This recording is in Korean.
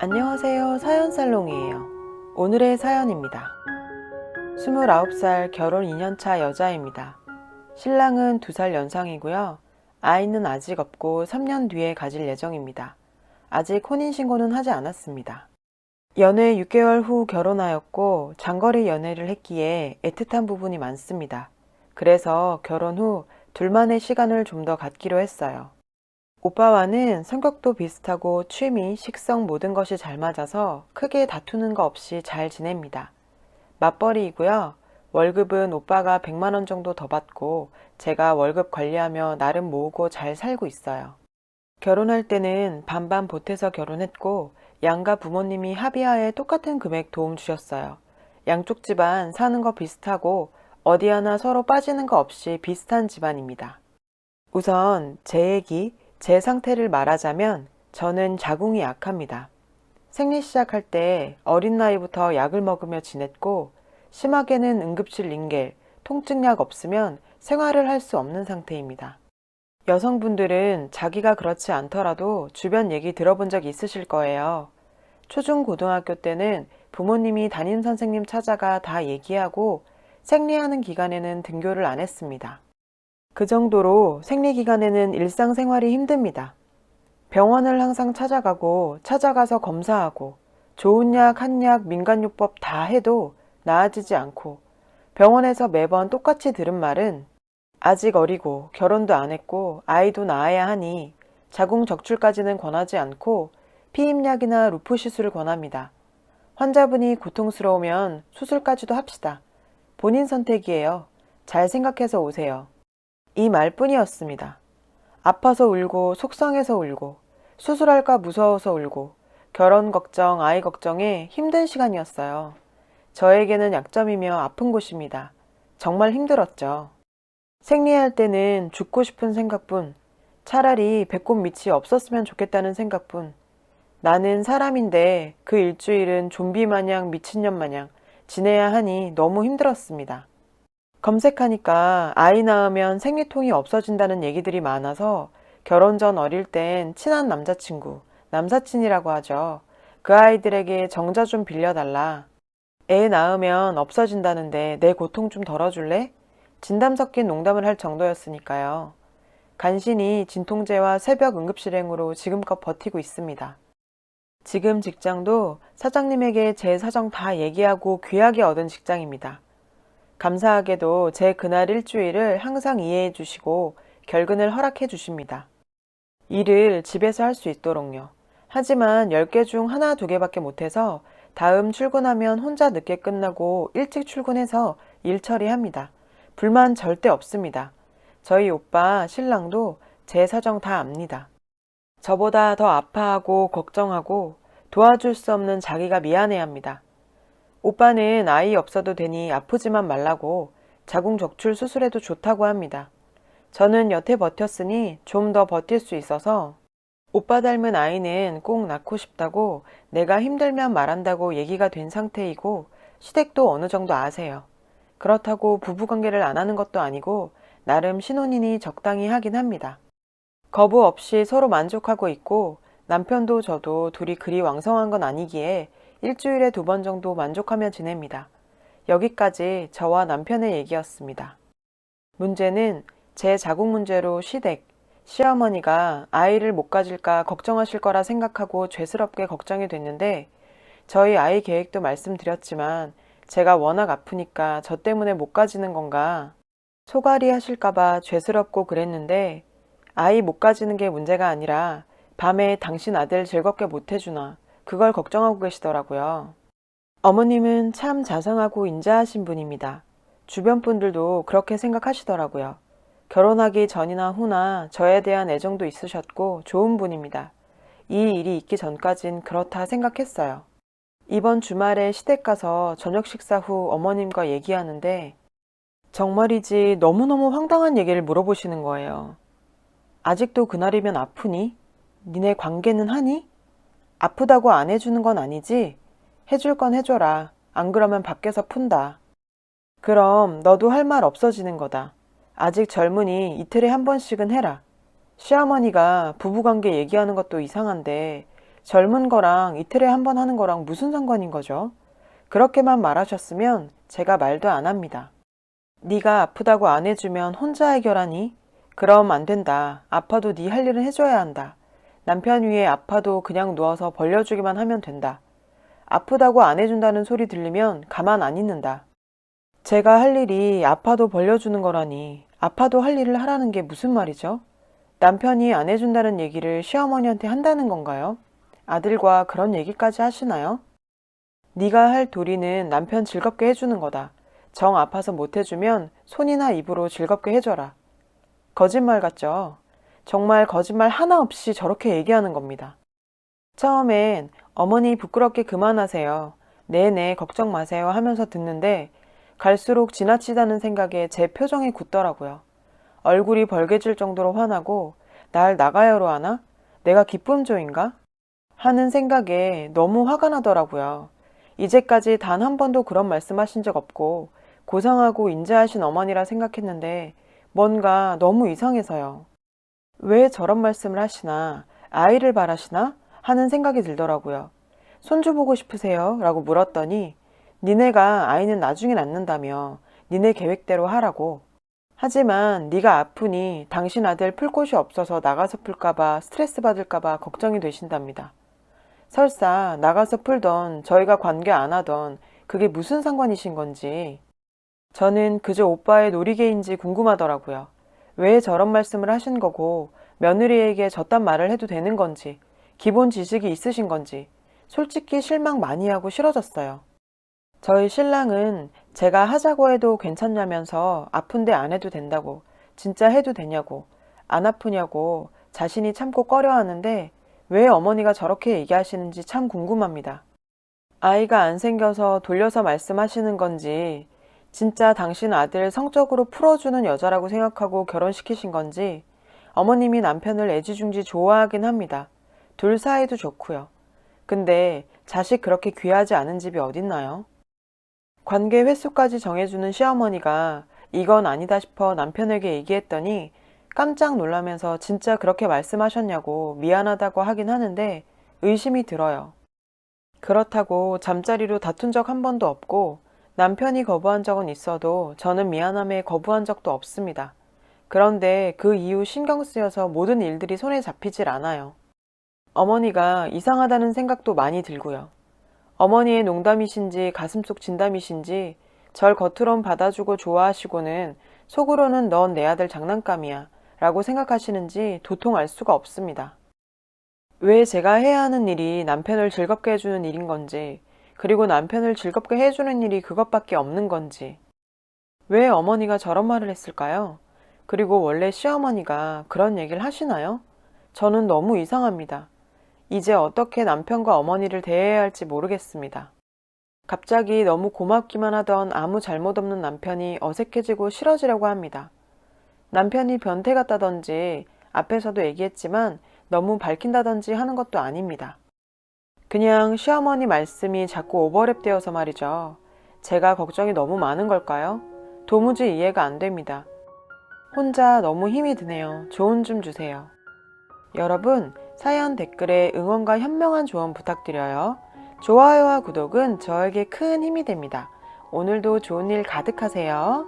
안녕하세요. 사연살롱이에요. 오늘의 사연입니다. 29살 결혼 2년차 여자입니다. 신랑은 2살 연상이고요. 아이는 아직 없고 3년 뒤에 가질 예정입니다. 아직 혼인신고는 하지 않았습니다. 연애 6개월 후 결혼하였고 장거리 연애를 했기에 애틋한 부분이 많습니다. 그래서 결혼 후 둘만의 시간을 좀 더 갖기로 했어요. 오빠와는 성격도 비슷하고 취미, 식성 모든 것이 잘 맞아서 크게 다투는 거 없이 잘 지냅니다. 맞벌이이고요. 월급은 오빠가 100만 원 정도 더 받고 제가 월급 관리하며 나름 모으고 잘 살고 있어요. 결혼할 때는 반반 보태서 결혼했고 양가 부모님이 합의하에 똑같은 금액 도움 주셨어요. 양쪽 집안 사는 거 비슷하고 어디 하나 서로 빠지는 거 없이 비슷한 집안입니다. 우선 제 상태를 말하자면 저는 자궁이 약합니다. 생리 시작할 때 어린 나이부터 약을 먹으며 지냈고 심하게는 응급실 링겔, 통증약 없으면 생활을 할 수 없는 상태입니다. 여성분들은 자기가 그렇지 않더라도 주변 얘기 들어본 적 있으실 거예요. 초중 고등학교 때는 부모님이 담임 선생님 찾아가 다 얘기하고 생리하는 기간에는 등교를 안 했습니다. 그 정도로 생리 기간에는 일상생활이 힘듭니다. 병원을 항상 찾아가서 검사하고 좋은 약, 한약, 민간요법 다 해도 나아지지 않고 병원에서 매번 똑같이 들은 말은 아직 어리고 결혼도 안 했고 아이도 낳아야 하니 자궁 적출까지는 권하지 않고 피임약이나 루프 시술을 권합니다. 환자분이 고통스러우면 수술까지도 합시다. 본인 선택이에요. 잘 생각해서 오세요. 이 말뿐이었습니다. 아파서 울고 속상해서 울고 수술할까 무서워서 울고 결혼 걱정, 아이 걱정에 힘든 시간이었어요. 저에게는 약점이며 아픈 곳입니다. 정말 힘들었죠. 생리할 때는 죽고 싶은 생각뿐, 차라리 배꼽 밑이 없었으면 좋겠다는 생각뿐, 나는 사람인데 그 일주일은 좀비 마냥 미친년 마냥 지내야 하니 너무 힘들었습니다. 검색하니까 아이 낳으면 생리통이 없어진다는 얘기들이 많아서 결혼 전 어릴 땐 친한 남자친구, 남사친이라고 하죠. 그 아이들에게 정자 좀 빌려달라. 애 낳으면 없어진다는데 내 고통 좀 덜어줄래? 진담 섞인 농담을 할 정도였으니까요. 간신히 진통제와 새벽 응급실행으로 지금껏 버티고 있습니다. 지금 직장도 사장님에게 제 사정 다 얘기하고 귀하게 얻은 직장입니다. 감사하게도 제 그날 일주일을 항상 이해해 주시고 결근을 허락해 주십니다. 일을 집에서 할 수 있도록요. 하지만 10개 중 하나, 2개밖에 못해서 다음 출근하면 혼자 늦게 끝나고 일찍 출근해서 일 처리합니다. 불만 절대 없습니다. 저희 오빠, 신랑도 제 사정 다 압니다. 저보다 더 아파하고 걱정하고 도와줄 수 없는 자기가 미안해합니다. 오빠는 아이 없어도 되니 아프지만 말라고 자궁 적출 수술해도 좋다고 합니다. 저는 여태 버텼으니 좀 더 버틸 수 있어서 오빠 닮은 아이는 꼭 낳고 싶다고 내가 힘들면 말한다고 얘기가 된 상태이고 시댁도 어느 정도 아세요. 그렇다고 부부관계를 안 하는 것도 아니고 나름 신혼이니 적당히 하긴 합니다. 거부 없이 서로 만족하고 있고 남편도 저도 둘이 그리 왕성한 건 아니기에 일주일에 2번 정도 만족하며 지냅니다. 여기까지 저와 남편의 얘기였습니다. 문제는 제 자궁 문제로 시댁, 시어머니가 아이를 못 가질까 걱정하실 거라 생각하고 죄스럽게 걱정이 됐는데 저희 아이 계획도 말씀드렸지만 제가 워낙 아프니까 저 때문에 못 가지는 건가 소갈이 하실까봐 죄스럽고 그랬는데 아이 못 가지는 게 문제가 아니라 밤에 당신 아들 즐겁게 못 해주나 그걸 걱정하고 계시더라고요. 어머님은 참 자상하고 인자하신 분입니다. 주변 분들도 그렇게 생각하시더라고요. 결혼하기 전이나 후나 저에 대한 애정도 있으셨고 좋은 분입니다. 이 일이 있기 전까진 그렇다 생각했어요. 이번 주말에 시댁 가서 저녁 식사 후 어머님과 얘기하는데 정말이지 너무너무 황당한 얘기를 물어보시는 거예요. 아직도 그날이면 아프니? 니네 관계는 하니? 아프다고 안 해주는 건 아니지? 해줄 건 해줘라. 안 그러면 밖에서 푼다. 그럼 너도 할 말 없어지는 거다. 아직 젊으니 이틀에 한 번씩은 해라. 시어머니가 부부관계 얘기하는 것도 이상한데 젊은 거랑 이틀에 한 번 하는 거랑 무슨 상관인 거죠? 그렇게만 말하셨으면 제가 말도 안 합니다. 네가 아프다고 안 해주면 혼자 해결하니? 그럼 안 된다. 아파도 네 할 일은 해줘야 한다. 남편 위에 아파도 그냥 누워서 벌려주기만 하면 된다. 아프다고 안 해준다는 소리 들리면 가만 안 있는다. 제가 할 일이 아파도 벌려주는 거라니 아파도 할 일을 하라는 게 무슨 말이죠? 남편이 안 해준다는 얘기를 시어머니한테 한다는 건가요? 아들과 그런 얘기까지 하시나요? 네가 할 도리는 남편 즐겁게 해주는 거다. 정 아파서 못 해주면 손이나 입으로 즐겁게 해줘라. 거짓말 같죠? 정말 거짓말 하나 없이 저렇게 얘기하는 겁니다. 처음엔 어머니 부끄럽게 그만하세요. 네네 걱정 마세요 하면서 듣는데 갈수록 지나치다는 생각에 제 표정이 굳더라고요. 얼굴이 벌개질 정도로 화나고 날 나가요로 하나? 내가 기쁨조인가? 하는 생각에 너무 화가 나더라고요. 이제까지 단 한 번도 그런 말씀하신 적 없고 고상하고 인자하신 어머니라 생각했는데 뭔가 너무 이상해서요. 왜 저런 말씀을 하시나? 아이를 바라시나? 하는 생각이 들더라고요. 손주 보고 싶으세요? 라고 물었더니 니네가 아이는 나중에 낳는다며 니네 계획대로 하라고. 하지만 네가 아프니 당신 아들 풀 곳이 없어서 나가서 풀까봐 스트레스 받을까봐 걱정이 되신답니다. 설사 나가서 풀던 저희가 관계 안 하던 그게 무슨 상관이신 건지 저는 그저 오빠의 놀이개인지 궁금하더라고요. 왜 저런 말씀을 하신 거고 며느리에게 저딴 말을 해도 되는 건지 기본 지식이 있으신 건지 솔직히 실망 많이 하고 싫어졌어요. 저희 신랑은 제가 하자고 해도 괜찮냐면서 아픈데 안 해도 된다고 진짜 해도 되냐고 안 아프냐고 자신이 참고 꺼려 하는데 왜 어머니가 저렇게 얘기하시는지 참 궁금합니다. 아이가 안 생겨서 돌려서 말씀하시는 건지 진짜 당신 아들 성적으로 풀어주는 여자라고 생각하고 결혼시키신 건지 어머님이 남편을 애지중지 좋아하긴 합니다. 둘 사이도 좋고요. 근데 자식 그렇게 귀하지 않은 집이 어딨나요? 관계 횟수까지 정해주는 시어머니가 이건 아니다 싶어 남편에게 얘기했더니 깜짝 놀라면서 진짜 그렇게 말씀하셨냐고 미안하다고 하긴 하는데 의심이 들어요. 그렇다고 잠자리로 다툰 적 한 번도 없고 남편이 거부한 적은 있어도 저는 미안함에 거부한 적도 없습니다. 그런데 그 이후 신경 쓰여서 모든 일들이 손에 잡히질 않아요. 어머니가 이상하다는 생각도 많이 들고요. 어머니의 농담이신지 가슴속 진담이신지 절 겉으론 받아주고 좋아하시고는 속으로는 넌 내 아들 장난감이야 라고 생각하시는지 도통 알 수가 없습니다. 왜 제가 해야 하는 일이 남편을 즐겁게 해주는 일인 건지 그리고 남편을 즐겁게 해주는 일이 그것밖에 없는 건지 왜 어머니가 저런 말을 했을까요? 그리고 원래 시어머니가 그런 얘기를 하시나요? 저는 너무 이상합니다. 이제 어떻게 남편과 어머니를 대해야 할지 모르겠습니다. 갑자기 너무 고맙기만 하던 아무 잘못 없는 남편이 어색해지고 싫어지려고 합니다. 남편이 변태 같다든지 앞에서도 얘기했지만 너무 밝힌다든지 하는 것도 아닙니다. 그냥 시어머니 말씀이 자꾸 오버랩 되어서 말이죠. 제가 걱정이 너무 많은 걸까요? 도무지 이해가 안 됩니다. 혼자 너무 힘이 드네요. 조언 좀 주세요. 여러분, 사연 댓글에 응원과 현명한 조언 부탁드려요. 좋아요와 구독은 저에게 큰 힘이 됩니다. 오늘도 좋은 일 가득하세요.